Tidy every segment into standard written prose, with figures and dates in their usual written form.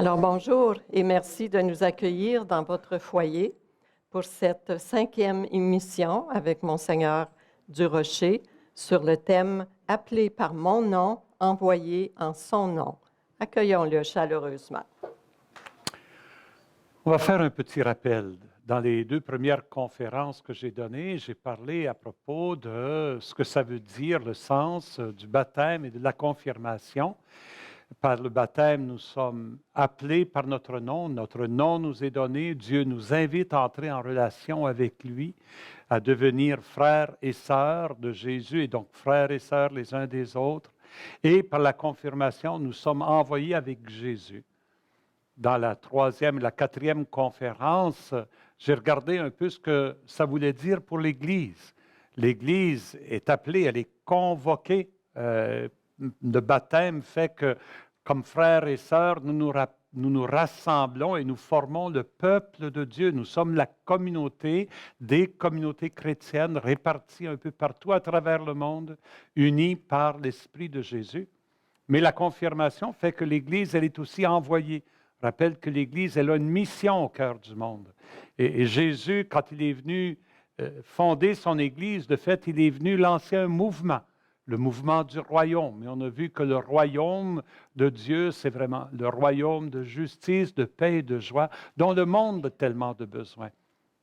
Alors bonjour et merci de nous accueillir dans votre foyer pour cette 5e émission avec Monseigneur Durocher sur le thème « Appelé par mon nom, envoyé en son nom ». Accueillons-le chaleureusement. On va faire un petit rappel. Dans les 2 premières conférences que j'ai données, j'ai parlé à propos de ce que ça veut dire, le sens du baptême et de la confirmation. Par le baptême, nous sommes appelés par notre nom nous est donné, Dieu nous invite à entrer en relation avec lui, à devenir frères et sœurs de Jésus, et donc frères et sœurs les uns des autres. Et par la confirmation, nous sommes envoyés avec Jésus. Dans la 3e et la 4e conférence, j'ai regardé un peu ce que ça voulait dire pour l'Église. L'Église est appelée, elle est convoquée. Le baptême fait que, comme frères et sœurs, nous nous rassemblons et nous formons le peuple de Dieu. Nous sommes la communauté des communautés chrétiennes réparties un peu partout à travers le monde, unies par l'Esprit de Jésus. Mais la confirmation fait que l'Église, elle est aussi envoyée. Je rappelle que l'Église, elle a une mission au cœur du monde. Et Jésus, quand il est venu fonder son Église, de fait, il est venu lancer un mouvement, le mouvement du royaume. Et on a vu que le royaume de Dieu, c'est vraiment le royaume de justice, de paix et de joie, dont le monde a tellement de besoin.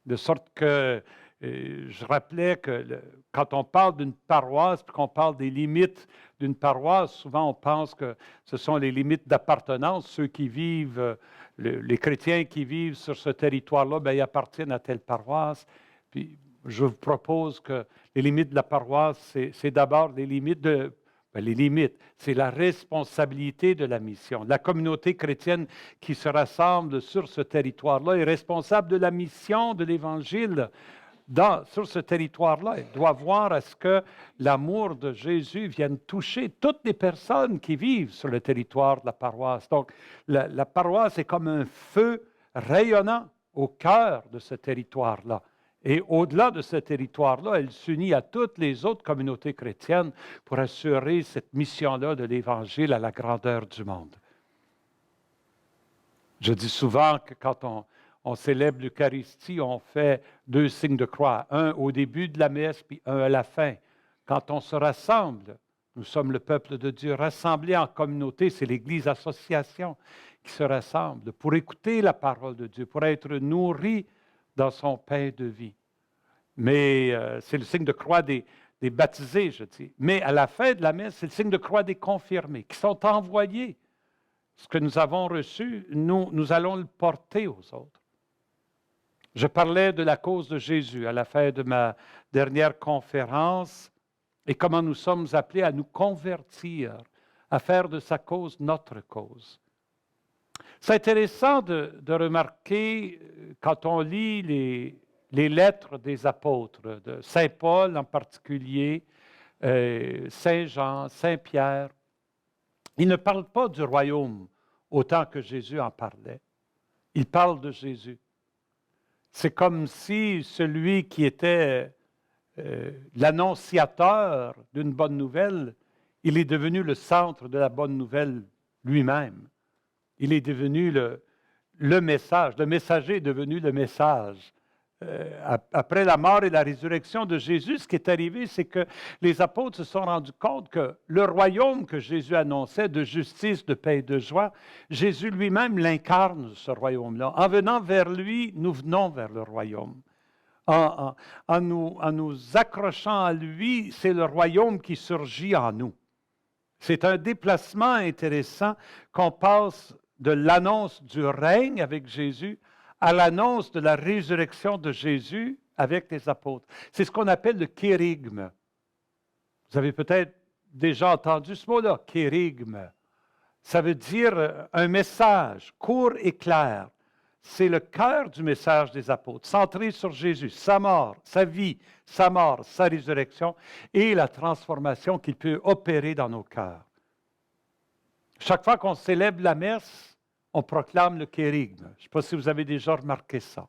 De sorte que je rappelais que quand on parle d'une paroisse, puis qu'on parle des limites d'une paroisse, souvent on pense que ce sont les limites d'appartenance. Ceux qui vivent, les chrétiens qui vivent sur ce territoire-là, bien, ils appartiennent à telle paroisse. Puis je vous propose que les limites de la paroisse, c'est d'abord les limites les limites, c'est la responsabilité de la mission. La communauté chrétienne qui se rassemble sur ce territoire-là est responsable de la mission de l'Évangile sur ce territoire-là. Elle doit voir à ce que l'amour de Jésus vienne toucher toutes les personnes qui vivent sur le territoire de la paroisse. Donc, la paroisse est comme un feu rayonnant au cœur de ce territoire-là. Et au-delà de ce territoire-là, elle s'unit à toutes les autres communautés chrétiennes pour assurer cette mission-là de l'Évangile à la grandeur du monde. Je dis souvent que quand on célèbre l'Eucharistie, on fait 2 signes de croix, un au début de la messe, puis un à la fin. Quand on se rassemble, nous sommes le peuple de Dieu, rassemblés en communauté, c'est l'Église association qui se rassemble pour écouter la parole de Dieu, pour être nourris dans son pain de vie. Mais c'est le signe de croix des baptisés, je dis. Mais à la fin de la messe, c'est le signe de croix des confirmés, qui sont envoyés. Ce que nous avons reçu, nous allons le porter aux autres. Je parlais de la cause de Jésus à la fin de ma dernière conférence et comment nous sommes appelés à nous convertir, à faire de sa cause notre cause. C'est intéressant de remarquer, quand on lit les lettres des apôtres, de Saint Paul en particulier, Saint Jean, Saint Pierre, ils ne parlent pas du royaume autant que Jésus en parlait. Ils parlent de Jésus. C'est comme si celui qui était l'annonciateur d'une bonne nouvelle, il est devenu le centre de la bonne nouvelle lui-même. Il est devenu le message. Le messager est devenu le message. Après la mort et la résurrection de Jésus, ce qui est arrivé, c'est que les apôtres se sont rendus compte que le royaume que Jésus annonçait de justice, de paix et de joie, Jésus lui-même l'incarne, ce royaume-là. En venant vers lui, nous venons vers le royaume. En nous accrochant à lui, c'est le royaume qui surgit en nous. C'est un déplacement intéressant qu'on passe de l'annonce du règne avec Jésus à l'annonce de la résurrection de Jésus avec les apôtres. C'est ce qu'on appelle le kérygme. Vous avez peut-être déjà entendu ce mot-là, kérygme. Ça veut dire un message court et clair. C'est le cœur du message des apôtres, centré sur Jésus, sa mort, sa vie, sa mort, sa résurrection et la transformation qu'il peut opérer dans nos cœurs. Chaque fois qu'on célèbre la messe, on proclame le kérygme. Je ne sais pas si vous avez déjà remarqué ça.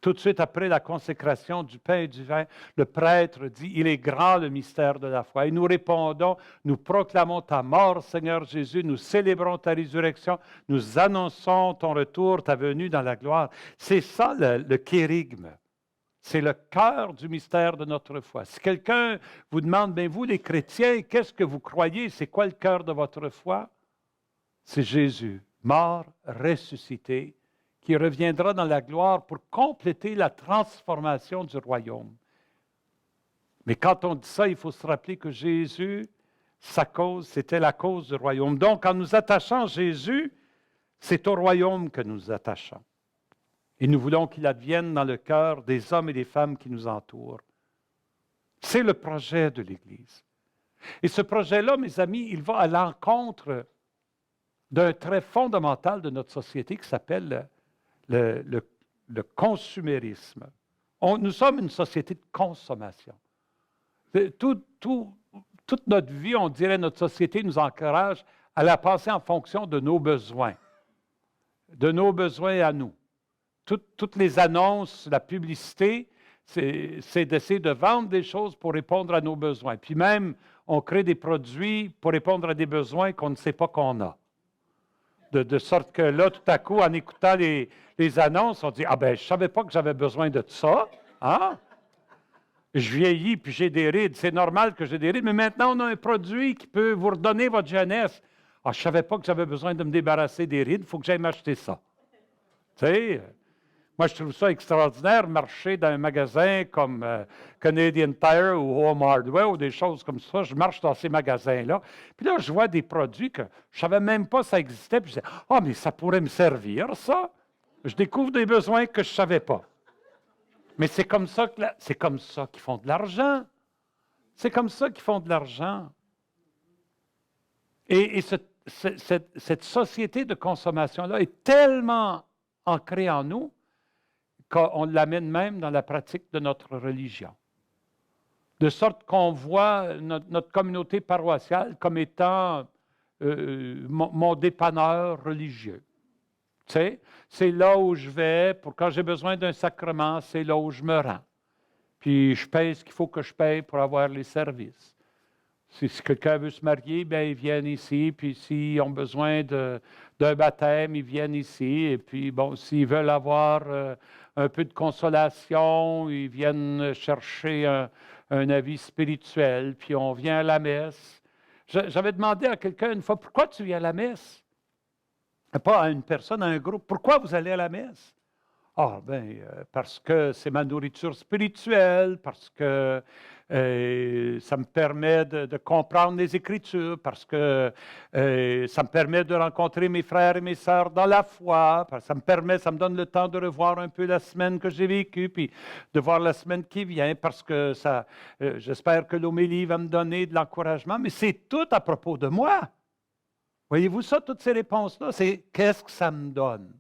Tout de suite après la consécration du pain et du vin, le prêtre dit, « Il est grand le mystère de la foi. » Et nous répondons, « Nous proclamons ta mort, Seigneur Jésus, nous célébrons ta résurrection, nous annonçons ton retour, ta venue dans la gloire. » C'est ça le kérigme. C'est le cœur du mystère de notre foi. Si quelqu'un vous demande, « Mais vous les chrétiens, qu'est-ce que vous croyez? C'est quoi le cœur de votre foi? » C'est Jésus, mort, ressuscité, qui reviendra dans la gloire pour compléter la transformation du royaume. Mais quand on dit ça, il faut se rappeler que Jésus, sa cause, c'était la cause du royaume. Donc, en nous attachant à Jésus, c'est au royaume que nous nous attachons. Et nous voulons qu'il advienne dans le cœur des hommes et des femmes qui nous entourent. C'est le projet de l'Église. Et ce projet-là, mes amis, il va à l'encontre d'un trait fondamental de notre société qui s'appelle le consumérisme. Nous sommes une société de consommation. Toute notre vie, on dirait, notre société nous encourage à la penser en fonction de nos besoins à nous. Toutes les annonces, la publicité, c'est d'essayer de vendre des choses pour répondre à nos besoins. Puis même, on crée des produits pour répondre à des besoins qu'on ne sait pas qu'on a. De sorte que là, tout à coup, en écoutant les annonces, on dit « Ah ben, je ne savais pas que j'avais besoin de ça. Hein? Je vieillis puis j'ai des rides. C'est normal que j'ai des rides, mais maintenant, on a un produit qui peut vous redonner votre jeunesse. Ah, je ne savais pas que j'avais besoin de me débarrasser des rides. Il faut que j'aille m'acheter ça. » Tu sais, moi, je trouve ça extraordinaire, marcher dans un magasin comme Canadian Tire ou Home Hardware ou des choses comme ça. Je marche dans ces magasins-là. Puis là, je vois des produits que je ne savais même pas que ça existait. Puis je dis, « Ah, mais ça pourrait me servir, ça. » Je découvre des besoins que je ne savais pas. Mais c'est comme ça qu'ils font de l'argent. C'est comme ça qu'ils font de l'argent. Et cette société de consommation-là est tellement ancrée en nous qu'on l'amène même dans la pratique de notre religion. De sorte qu'on voit notre communauté paroissiale comme étant mon dépanneur religieux. Tu sais, c'est là où je vais, pour quand j'ai besoin d'un sacrement, c'est là où je me rends. Puis je paye ce qu'il faut que je paye pour avoir les services. Si quelqu'un veut se marier, bien, ils viennent ici. Puis s'ils ont besoin d'un baptême, ils viennent ici. Et puis, bon, s'ils veulent avoir un peu de consolation, ils viennent chercher un avis spirituel. Puis on vient à la messe. J'avais demandé à quelqu'un une fois, pourquoi tu viens à la messe? Pas à une personne, à un groupe. Pourquoi vous allez à la messe? Ah, bien, parce que c'est ma nourriture spirituelle, parce que ça me permet de comprendre les Écritures, parce que ça me permet de rencontrer mes frères et mes sœurs dans la foi, parce que ça me donne le temps de revoir un peu la semaine que j'ai vécue, puis de voir la semaine qui vient, parce que j'espère que l'homélie va me donner de l'encouragement, mais c'est tout à propos de moi. Voyez-vous ça, toutes ces réponses-là, c'est qu'est-ce que ça me donne?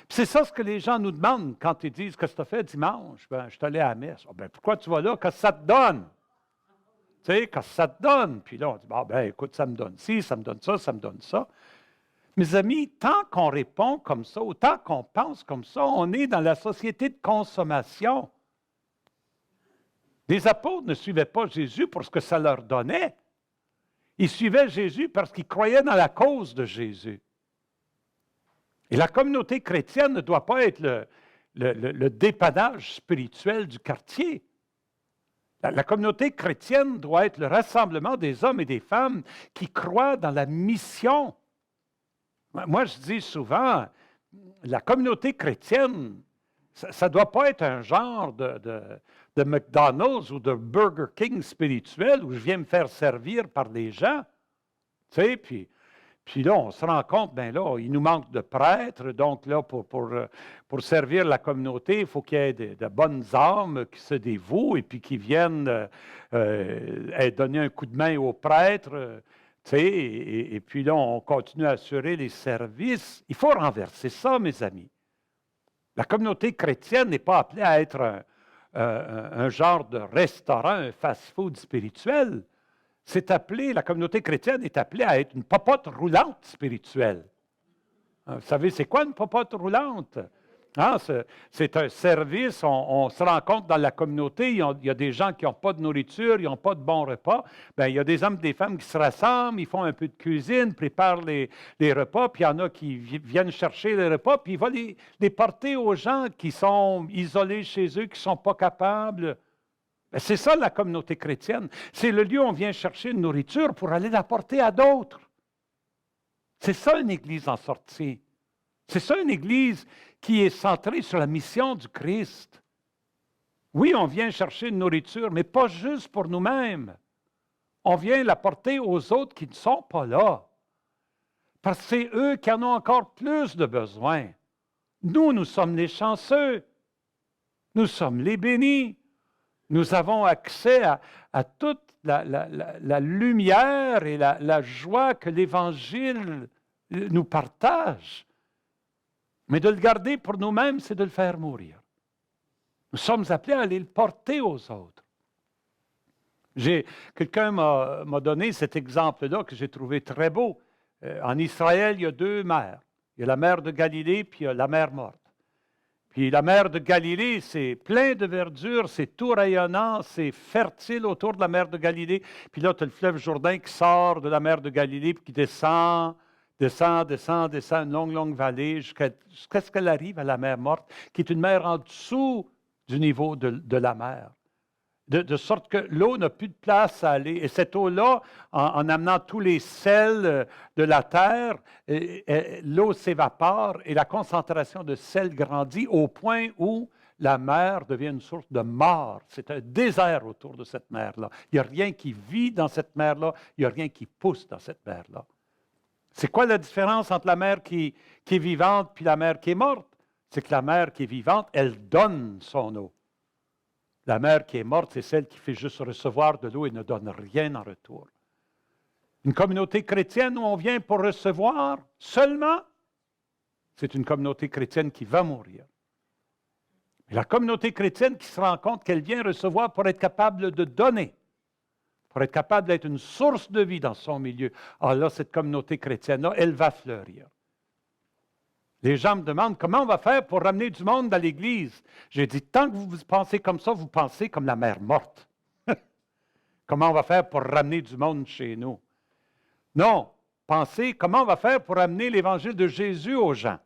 C'est ça ce que les gens nous demandent quand ils disent « Qu'est-ce que tu as fait dimanche? » Ben, je suis allé à la messe. Oh, ben, pourquoi tu vas là? Qu'est-ce que ça te donne? Tu sais, qu'est-ce que ça te donne? Puis là, on dit « Ben, écoute, ça me donne ci, ça me donne ça, ça me donne ça. » Mes amis, tant qu'on répond comme ça, ou tant qu'on pense comme ça, on est dans la société de consommation. Les apôtres ne suivaient pas Jésus pour ce que ça leur donnait. Ils suivaient Jésus parce qu'ils croyaient dans la cause de Jésus. Et la communauté chrétienne ne doit pas être le dépannage spirituel du quartier. La communauté chrétienne doit être le rassemblement des hommes et des femmes qui croient dans la mission. Moi, je dis souvent, la communauté chrétienne, ça ne doit pas être un genre de McDonald's ou de Burger King spirituel où je viens me faire servir par des gens. Tu sais, puis là, on se rend compte, bien là, il nous manque de prêtres, donc là, pour servir la communauté, il faut qu'il y ait de bonnes âmes qui se dévouent et puis qui viennent donner un coup de main aux prêtres, tu sais, et puis là, on continue à assurer les services. Il faut renverser ça, mes amis. La communauté chrétienne n'est pas appelée à être un genre de restaurant, un fast-food spirituel. La communauté chrétienne est appelée à être une popote roulante spirituelle. Vous savez, c'est quoi une popote roulante? Ah, c'est un service, on se rend compte dans la communauté, il y a des gens qui n'ont pas de nourriture, ils n'ont pas de bons repas. Bien, il y a des hommes et des femmes qui se rassemblent, ils font un peu de cuisine, préparent les repas, puis il y en a qui viennent chercher les repas, puis ils vont les porter aux gens qui sont isolés chez eux, qui ne sont pas capables. Bien, c'est ça la communauté chrétienne. C'est le lieu où on vient chercher une nourriture pour aller la porter à d'autres. C'est ça une Église en sortie. C'est ça une Église qui est centrée sur la mission du Christ. Oui, on vient chercher une nourriture, mais pas juste pour nous-mêmes. On vient la porter aux autres qui ne sont pas là. Parce que c'est eux qui en ont encore plus de besoin. Nous sommes les chanceux. Nous sommes les bénis. Nous avons accès à toute la lumière et la joie que l'Évangile nous partage. Mais de le garder pour nous-mêmes, c'est de le faire mourir. Nous sommes appelés à aller le porter aux autres. Quelqu'un m'a donné cet exemple-là que j'ai trouvé très beau. En Israël, il y a deux mers. Il y a la mer de Galilée, puis il y a la mer morte. Puis la mer de Galilée, c'est plein de verdure, c'est tout rayonnant, c'est fertile autour de la mer de Galilée. Puis là, tu as le fleuve Jourdain qui sort de la mer de Galilée, puis qui descend une longue vallée jusqu'à ce qu'elle arrive à la mer morte, qui est une mer en dessous du niveau de la mer. De sorte que l'eau n'a plus de place à aller. Et cette eau-là, en amenant tous les sels de la terre, l'eau s'évapore et la concentration de sel grandit au point où la mer devient une source de mort. C'est un désert autour de cette mer-là. Il n'y a rien qui vit dans cette mer-là, il n'y a rien qui pousse dans cette mer-là. C'est quoi la différence entre la mer qui est vivante puis la mer qui est morte? C'est que la mer qui est vivante, elle donne son eau. La mer qui est morte, c'est celle qui fait juste recevoir de l'eau et ne donne rien en retour. Une communauté chrétienne où on vient pour recevoir seulement, c'est une communauté chrétienne qui va mourir. Et la communauté chrétienne qui se rend compte qu'elle vient recevoir pour être capable de donner, pour être capable d'être une source de vie dans son milieu. Alors là, cette communauté chrétienne-là, elle va fleurir. Les gens me demandent comment on va faire pour ramener du monde dans l'Église. J'ai dit, tant que vous pensez comme ça, vous pensez comme la mer morte. Comment on va faire pour ramener du monde chez nous? Non, pensez comment on va faire pour amener l'Évangile de Jésus aux gens.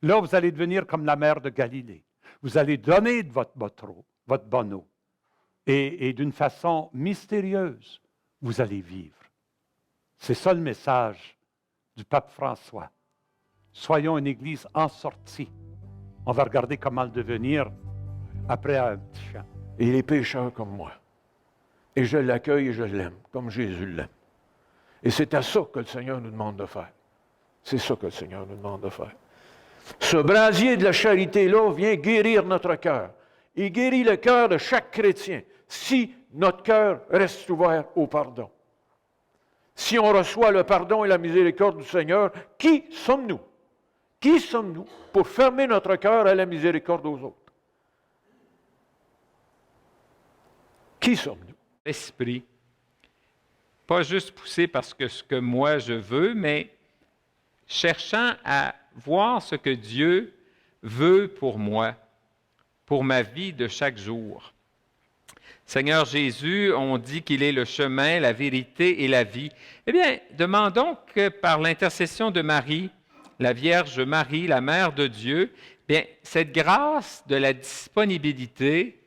Là, vous allez devenir comme la mer de Galilée. Vous allez donner de votre bonne eau. Et d'une façon mystérieuse, vous allez vivre. C'est ça le message du pape François. Soyons une Église en sortie. On va regarder comment le devenir après un petit chant. Il est pécheur comme moi. Et je l'accueille et je l'aime, comme Jésus l'aime. Et c'est à ça que le Seigneur nous demande de faire. C'est ça que le Seigneur nous demande de faire. Ce brasier de la charité-là vient guérir notre cœur. Il guérit le cœur de chaque chrétien si notre cœur reste ouvert au pardon. Si on reçoit le pardon et la miséricorde du Seigneur, qui sommes-nous? Qui sommes-nous pour fermer notre cœur à la miséricorde aux autres? Qui sommes-nous? Esprit. Pas juste poussé parce que ce que moi je veux, mais cherchant à voir ce que Dieu veut pour moi, pour ma vie de chaque jour. Seigneur Jésus, on dit qu'il est le chemin, la vérité et la vie. Eh bien, demandons que par l'intercession de Marie, la Vierge Marie, la Mère de Dieu, bien, cette grâce de la disponibilité,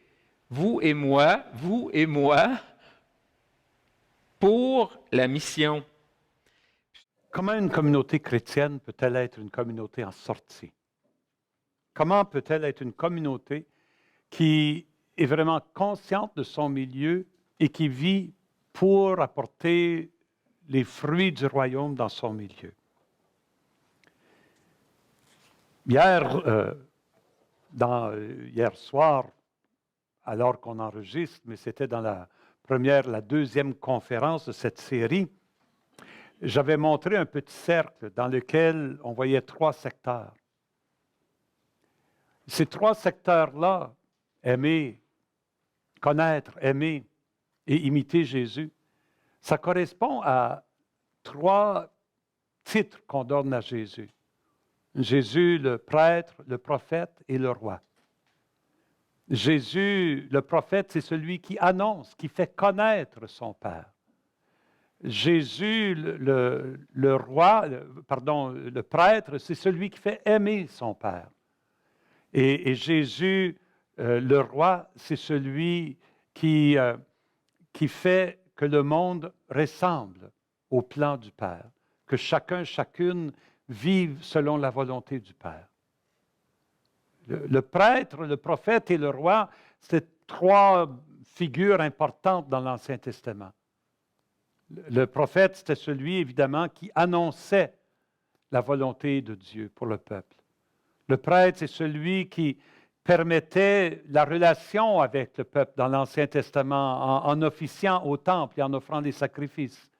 vous et moi, pour la mission. Comment une communauté chrétienne peut-elle être une communauté en sortie? Comment peut-elle être une communauté qui est vraiment consciente de son milieu et qui vit pour apporter les fruits du royaume dans son milieu? Hier soir, alors qu'on enregistre, mais c'était dans la deuxième conférence de cette série, j'avais montré un petit cercle dans lequel on voyait 3 secteurs. Ces 3 secteurs-là, aimer, connaître, aimer et imiter Jésus, ça correspond à 3 titres qu'on donne à Jésus. Jésus, le prêtre, le prophète et le roi. Jésus, le prophète, c'est celui qui annonce, qui fait connaître son Père. Jésus, le prêtre, c'est celui qui fait aimer son Père. Et Jésus, le roi, c'est celui qui fait que le monde ressemble au plan du Père, que chacun, chacune vive selon la volonté du Père. Le prêtre, le prophète et le roi, c'est trois figures importantes dans l'Ancien Testament. Le prophète, c'était celui, évidemment, qui annonçait la volonté de Dieu pour le peuple. Le prêtre, c'est celui qui permettait la relation avec le peuple dans l'Ancien Testament en officiant au temple et en offrant des sacrifices.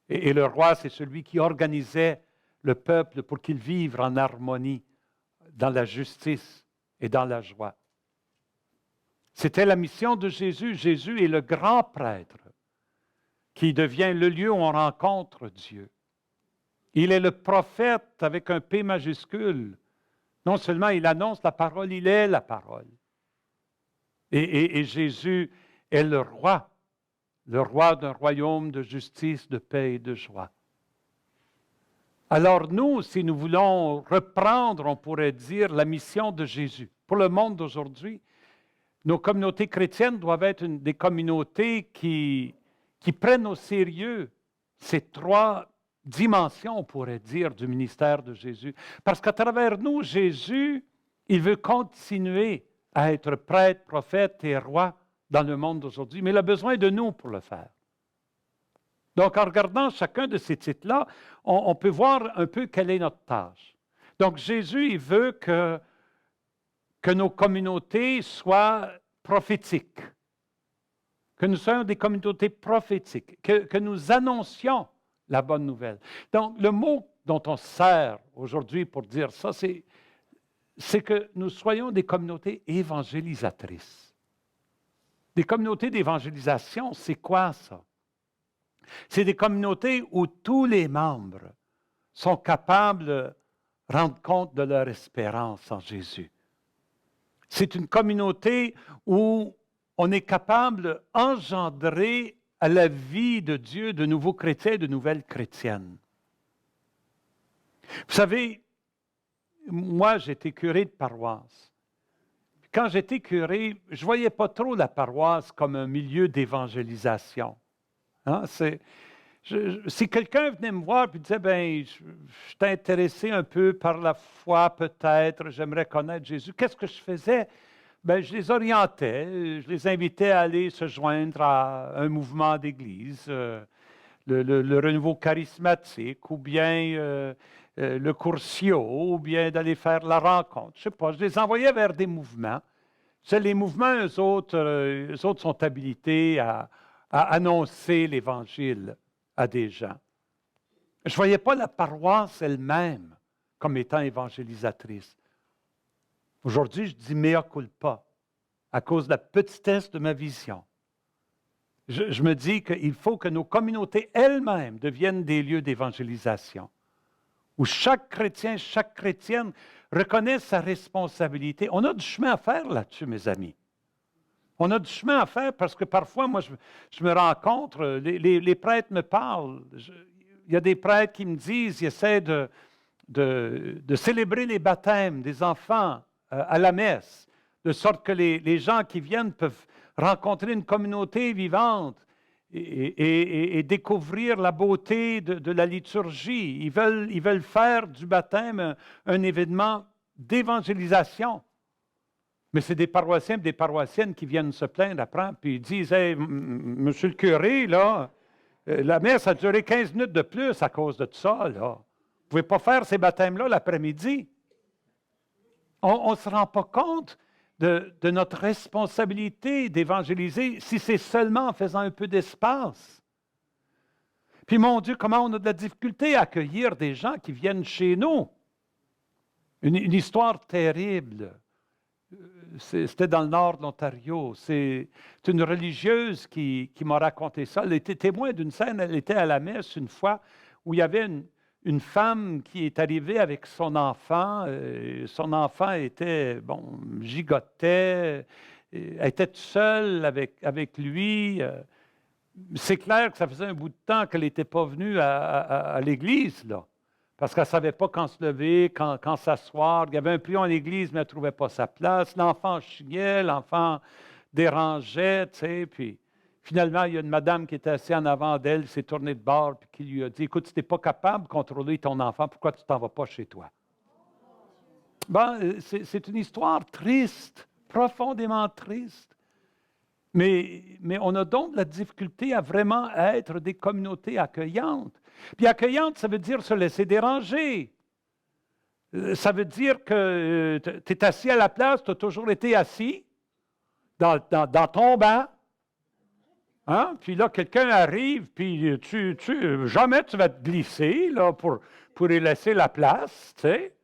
Et le roi, c'est celui qui organisait le peuple pour qu'il vive en harmonie, dans la justice et dans la joie. C'était la mission de Jésus. Jésus est le grand prêtre qui devient le lieu où on rencontre Dieu. Il est le prophète avec un P majuscule. Non seulement il annonce la parole, il est la parole. Et Jésus est le roi d'un royaume de justice, de paix et de joie. Alors nous, si nous voulons reprendre, on pourrait dire, la mission de Jésus pour le monde d'aujourd'hui, nos communautés chrétiennes doivent être des communautés qui prennent au sérieux ces trois dimensions, on pourrait dire, du ministère de Jésus. Parce qu'à travers nous, Jésus, il veut continuer à être prêtre, prophète et roi dans le monde d'aujourd'hui, mais il a besoin de nous pour le faire. Donc, en regardant chacun de ces titres-là, on peut voir un peu quelle est notre tâche. Donc, Jésus, il veut que nos communautés soient prophétiques, que nous soyons des communautés prophétiques, que nous annoncions la bonne nouvelle. Donc, le mot dont on se sert aujourd'hui pour dire ça, c'est que nous soyons des communautés évangélisatrices. Des communautés d'évangélisation, c'est quoi ça? C'est des communautés où tous les membres sont capables de rendre compte de leur espérance en Jésus. C'est une communauté où on est capable d'engendrer à la vie de Dieu de nouveaux chrétiens et de nouvelles chrétiennes. Vous savez, moi, j'étais curé de paroisse. Quand j'étais curé, je ne voyais pas trop la paroisse comme un milieu d'évangélisation. Hein? Si quelqu'un venait me voir et disait, je suis intéressé un peu par la foi peut-être, j'aimerais connaître Jésus, qu'est-ce que je faisais? Je les orientais, je les invitais à aller se joindre à un mouvement d'église, le renouveau charismatique, ou bien le Curcio, ou bien d'aller faire la rencontre. Je ne sais pas, je les envoyais vers des mouvements. Les mouvements, eux autres sont habilités à annoncer l'Évangile à des gens. Je ne voyais pas la paroisse elle-même comme étant évangélisatrice. Aujourd'hui, je dis mea culpa à cause de la petitesse de ma vision. Je me dis qu'il faut que nos communautés elles-mêmes deviennent des lieux d'évangélisation, où chaque chrétien, chaque chrétienne reconnaît sa responsabilité. On a du chemin à faire là-dessus, mes amis. On a du chemin à faire parce que parfois, moi, je me rencontre, les prêtres me parlent. Il y a des prêtres qui me disent, ils essaient de célébrer les baptêmes des enfants à la messe, de sorte que les gens qui viennent peuvent rencontrer une communauté vivante et découvrir la beauté de la liturgie. Ils veulent faire du baptême un événement d'évangélisation. Mais c'est des paroissiens et des paroissiennes qui viennent se plaindre après, puis ils disent, « Hey, monsieur le curé, là, la messe a duré 15 minutes de plus à cause de ça, là. Vous ne pouvez pas faire ces baptêmes-là l'après-midi. » On ne se rend pas compte de notre responsabilité d'évangéliser si c'est seulement en faisant un peu d'espace. Puis, mon Dieu, comment on a de la difficulté à accueillir des gens qui viennent chez nous. Une histoire terrible. C'était dans le nord de l'Ontario. C'est une religieuse qui m'a raconté ça. Elle était témoin d'une scène. Elle était à la messe une fois où il y avait une femme qui est arrivée avec son enfant. Son enfant était, gigotait, elle était toute seule avec lui. C'est clair que ça faisait un bout de temps qu'elle n'était pas venue à l'église, là. Parce qu'elle ne savait pas quand se lever, quand s'asseoir. Il y avait un prion à l'église, mais elle ne trouvait pas sa place. L'enfant chignait, l'enfant dérangeait, tu sais. Puis finalement, il y a une madame qui était assise en avant d'elle, s'est tournée de bord, puis qui lui a dit, « Écoute, si tu n'es pas capable de contrôler ton enfant, pourquoi tu ne t'en vas pas chez toi? » C'est une histoire triste, profondément triste. Mais on a donc de la difficulté à vraiment être des communautés accueillantes. Puis accueillante, ça veut dire se laisser déranger. Ça veut dire que tu es assis à la place, tu as toujours été assis dans ton banc. Hein? Puis là, quelqu'un arrive, puis jamais tu vas te glisser là, pour y laisser la place. Tu sais.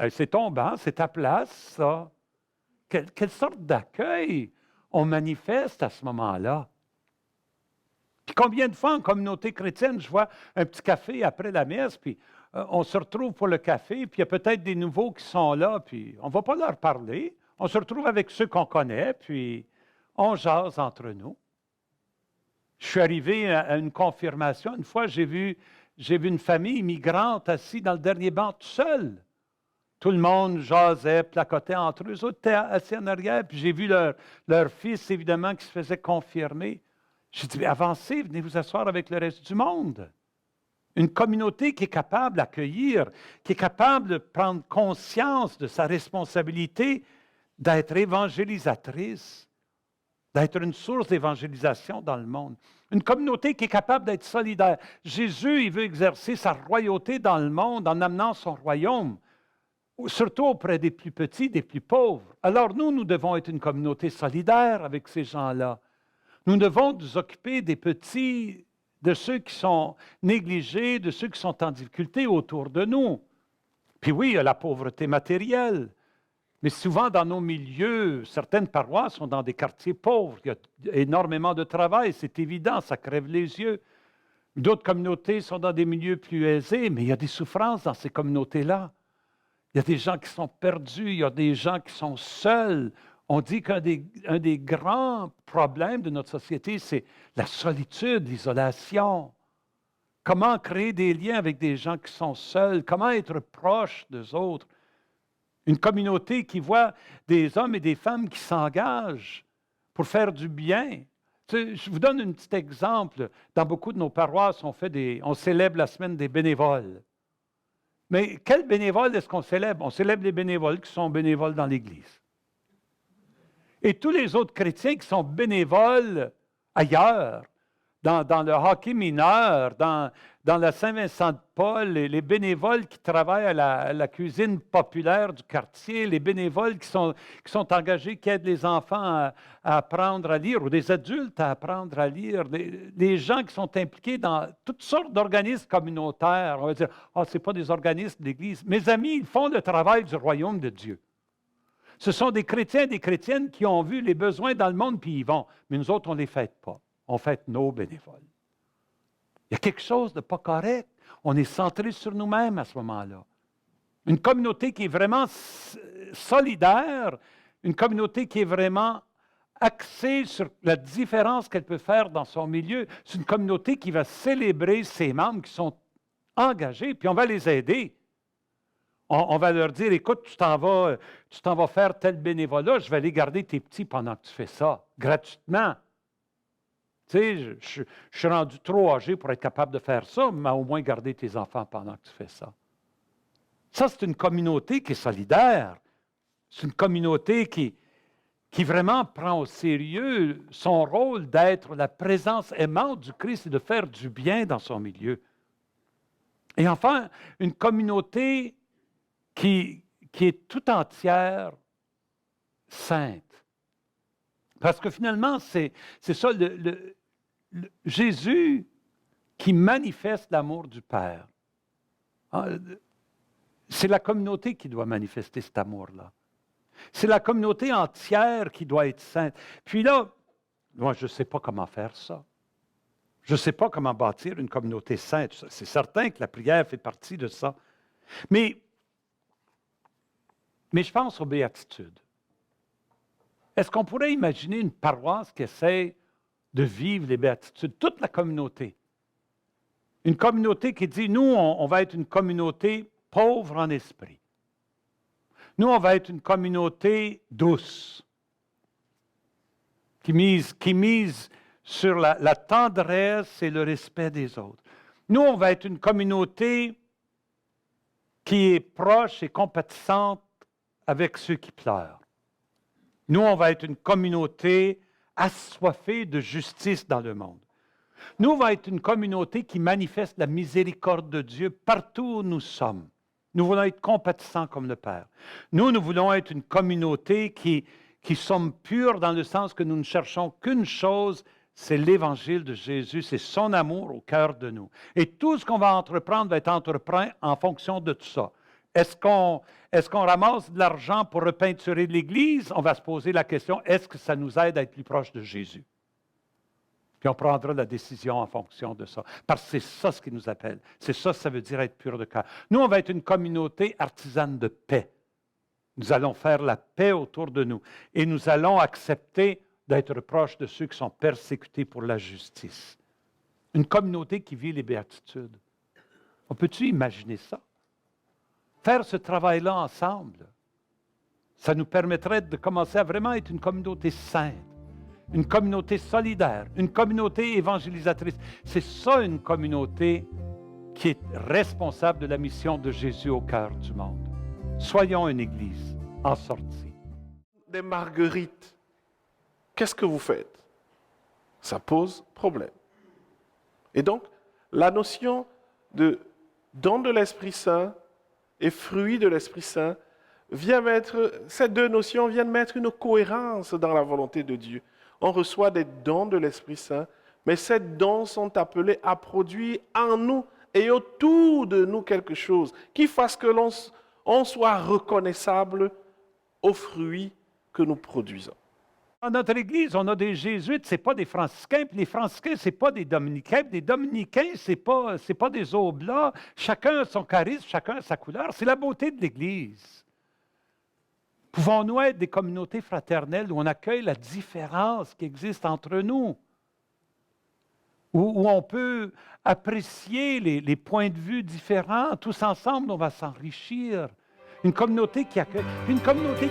C'est ton banc, c'est ta place, ça. Quelle sorte d'accueil on manifeste à ce moment-là? Puis combien de fois en communauté chrétienne, je vois un petit café après la messe, puis on se retrouve pour le café, puis il y a peut-être des nouveaux qui sont là, puis on ne va pas leur parler. On se retrouve avec ceux qu'on connaît, puis on jase entre nous. Je suis arrivé à une confirmation. Une fois, j'ai vu une famille immigrante assise dans le dernier banc tout seul. Tout le monde jasait, placotait entre eux. Eux autres étaient assis en arrière, puis j'ai vu leur fils, évidemment, qui se faisait confirmer. J'ai dit, avancez, venez vous asseoir avec le reste du monde. Une communauté qui est capable d'accueillir, qui est capable de prendre conscience de sa responsabilité d'être évangélisatrice, d'être une source d'évangélisation dans le monde. Une communauté qui est capable d'être solidaire. Jésus, il veut exercer sa royauté dans le monde en amenant son royaume, surtout auprès des plus petits, des plus pauvres. Alors nous devons être une communauté solidaire avec ces gens-là. Nous devons nous occuper des petits, de ceux qui sont négligés, de ceux qui sont en difficulté autour de nous. Puis oui, il y a la pauvreté matérielle. Mais souvent, dans nos milieux, certaines paroisses sont dans des quartiers pauvres. Il y a énormément de travail, c'est évident, ça crève les yeux. D'autres communautés sont dans des milieux plus aisés, mais il y a des souffrances dans ces communautés-là. Il y a des gens qui sont perdus, il y a des gens qui sont seuls. On dit qu'un des grands problèmes de notre société, c'est la solitude, l'isolation. Comment créer des liens avec des gens qui sont seuls? Comment être proche d'eux autres? Une communauté qui voit des hommes et des femmes qui s'engagent pour faire du bien. Tu sais, je vous donne un petit exemple. Dans beaucoup de nos paroisses, on célèbre la semaine des bénévoles. Mais quels bénévoles est-ce qu'on célèbre? On célèbre les bénévoles qui sont bénévoles dans l'Église. Et tous les autres chrétiens qui sont bénévoles ailleurs, dans le hockey mineur, dans la Saint-Vincent-de-Paul, les bénévoles qui travaillent à la cuisine populaire du quartier, les bénévoles qui sont engagés, qui aident les enfants à apprendre à lire, ou des adultes à apprendre à lire, les gens qui sont impliqués dans toutes sortes d'organismes communautaires. On va dire, ce n'est pas des organismes d'Église. Mes amis, ils font le travail du royaume de Dieu. Ce sont des chrétiens et des chrétiennes qui ont vu les besoins dans le monde, puis ils vont. Mais nous autres, on ne les fête pas. On fête nos bénévoles. Il y a quelque chose de pas correct. On est centré sur nous-mêmes à ce moment-là. Une communauté qui est vraiment solidaire, une communauté qui est vraiment axée sur la différence qu'elle peut faire dans son milieu. C'est une communauté qui va célébrer ses membres qui sont engagés, puis on va les aider. On va leur dire, écoute, tu t'en vas faire tel bénévolat, je vais aller garder tes petits pendant que tu fais ça, gratuitement. Tu sais, je suis rendu trop âgé pour être capable de faire ça, mais au moins garder tes enfants pendant que tu fais ça. Ça, c'est une communauté qui est solidaire. C'est une communauté qui vraiment prend au sérieux son rôle d'être la présence aimante du Christ et de faire du bien dans son milieu. Et enfin, une communauté qui est tout entière sainte. Parce que finalement, c'est ça, Jésus qui manifeste l'amour du Père. C'est la communauté qui doit manifester cet amour-là. C'est la communauté entière qui doit être sainte. Puis là, moi, je ne sais pas comment faire ça. Je ne sais pas comment bâtir une communauté sainte. C'est certain que la prière fait partie de ça. Mais je pense aux béatitudes. Est-ce qu'on pourrait imaginer une paroisse qui essaie de vivre les béatitudes, toute la communauté? Une communauté qui dit, nous, on va être une communauté pauvre en esprit. Nous, on va être une communauté douce, qui mise sur la tendresse et le respect des autres. Nous, on va être une communauté qui est proche et compatissante avec ceux qui pleurent. Nous, on va être une communauté assoiffée de justice dans le monde. Nous, on va être une communauté qui manifeste la miséricorde de Dieu partout où nous sommes. Nous voulons être compatissants comme le Père. Nous voulons être une communauté qui sommes purs dans le sens que nous ne cherchons qu'une chose, c'est l'Évangile de Jésus, c'est son amour au cœur de nous. Et tout ce qu'on va entreprendre va être entrepris en fonction de tout ça. Est-ce qu'on ramasse de l'argent pour repeinturer l'Église? On va se poser la question, est-ce que ça nous aide à être plus proche de Jésus? Puis on prendra la décision en fonction de ça. Parce que c'est ça ce qui nous appelle. C'est ça veut dire être pur de cœur. Nous, on va être une communauté artisane de paix. Nous allons faire la paix autour de nous. Et nous allons accepter d'être proches de ceux qui sont persécutés pour la justice. Une communauté qui vit les béatitudes. On peut-tu imaginer ça? Faire ce travail-là ensemble, ça nous permettrait de commencer à vraiment être une communauté sainte. Une communauté solidaire, une communauté évangélisatrice. C'est ça une communauté qui est responsable de la mission de Jésus au cœur du monde. Soyons une Église en sortie. Des marguerites, qu'est-ce que vous faites? Ça pose problème. Et donc, la notion de don de l'Esprit Saint et fruit de l'Esprit Saint ces deux notions viennent mettre une cohérence dans la volonté de Dieu. On reçoit des dons de l'Esprit Saint, mais ces dons sont appelés à produire en nous et autour de nous quelque chose qui fasse que on soit reconnaissable aux fruits que nous produisons. Dans notre Église, on a des jésuites, ce n'est pas des franciscains, puis les franciscains, ce n'est pas des dominicains, puis les dominicains, ce n'est pas des oblats. Chacun a son charisme, chacun a sa couleur. C'est la beauté de l'Église. Pouvons-nous être des communautés fraternelles où on accueille la différence qui existe entre nous? Où on peut apprécier les points de vue différents. Tous ensemble, on va s'enrichir. Une communauté qui accueille. Une communauté